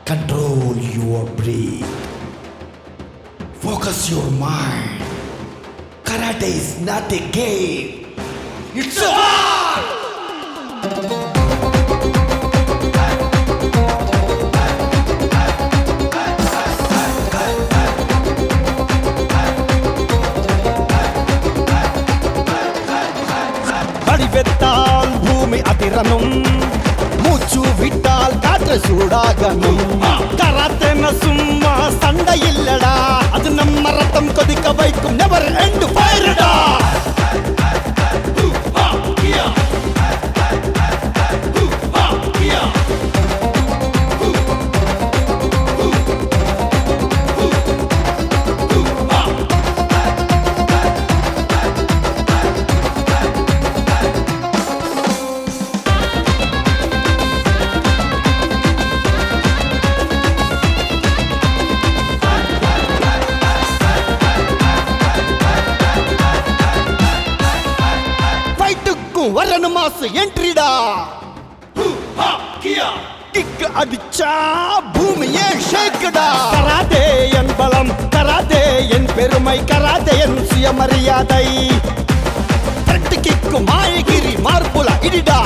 Control your breath. Focus your mind. Karate is not a game. It's a art! அடிவெத்தால் பூமி அதிரணும், மூச்சு விட்டால் காற்று சூடாகணும். கராத்தேன சும்மா சண்டை இல்லடா, அது நம்ம ரத்தம் கொதிக்க வைக்கும் நெவர் எண்ட் ஃபயர்டா. வரணும் மாசு என்ட்ரிடா. கிக் அடிச்சா பூமியே ஷேக்குடா. கராதே என் பலம், கராதே என் பெருமை, கராதே என் சுயமரியாதை. தட்டு கிக்கு மாயகிரி மார்புல இடிடா.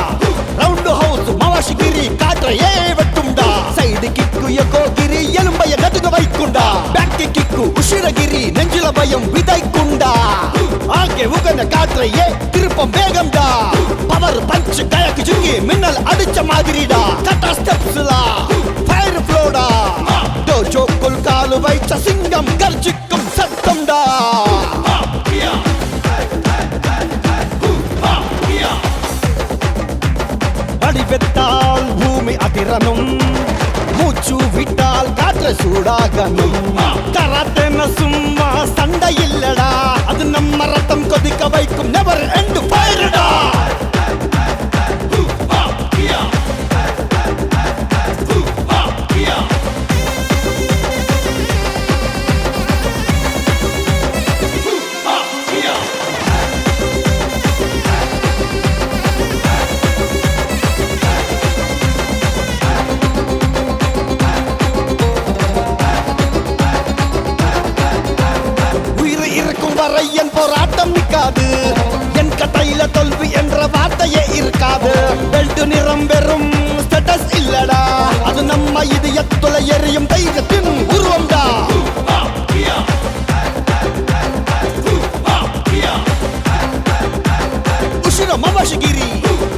ரவுண்ட் ஹவுஸ் மவாஷிகிரி காற்றையே வெட்டும்டா. சைடு கிக்கு எகோகிரி எலும்பைய நடுங்க வைக்குண்டா. பேக் கிக்கு உஷிரகிரி நெஞ்சில பயம் விதைக்குண்டா. ஆகே உகன காற்றையே திருப்பம் வேகம்டா. பவர் பஞ்ச் கயக்கு ஜுங்கி மின்னல் அடிச்ச மாதிரிடா. கட்டா ஸ்டெப்ஸ்லா ஃபயர் ஃப்ளோடா. டோஜோக்குள் காலு வைச்ச சிங்கம் கர்ஜிக்கும் சத்தம்டா. அடிவெத்தால் பூமி அதிரணும், மூச்சு விட்டால் காற்று சூடாகணும். கராத்தேன சும்மா சண்டை இல்லடா, அது நம்ம ரத்தம் கொதிக்க வைக்கும் நெவர் எண்ட் ஃபயர்டா. என் போராட்டம் நிற்காது, என் கட்டையில தோல்வி என்ற வார்த்தையே இருக்காது. பெல்ட் நிறம் வெறும் ஸ்டேட்டஸ் இல்லடா, அது நம்ம இதயத்துல எரியும் தைரியத்தின் உருவம்டா. உஷிர மவாஷிகிரி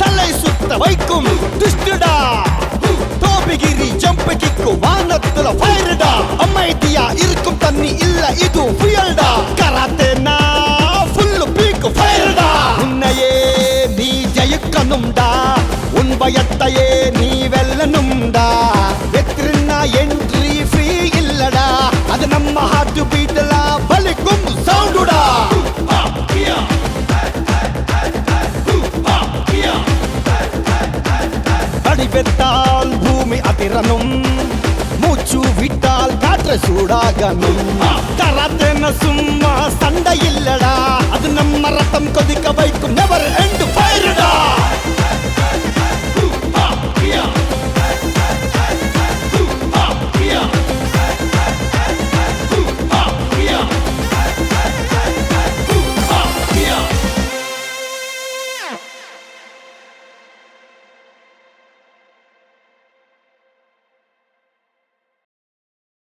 தலை சுத்த வைக்கும் துஷ்டடா. டோபிகிரி ஜம்ப் கிக்கு வானத்துல ஃபயர்டா. அமைதியா இருக்கும் தண்ணி இல்ல இது புயல்டா. கராத்தேனா ஃபுல் பீக் ஃபயர்டா. உன்னையே நீ ஜெயிக்கணும்டா, உன் பயத்தையே நீ வெல்லணும்டா. வெற்றினா என்ட்ரி ஃப்ரீ இல்லடா, அது நம்ம ஹார்ட் பீட்ல வலிக்கும் சவுண்டுடா. அடிவெத்தால் பூமி அதிரணும், மூச்சு விட்டால் காற்று சூடாகணும். கராத்தேன சும்மா சண்டை இல்லடா, அது நம்ம ரத்தம் கொதிக்க வைக்கும் நெவர் எண்ட்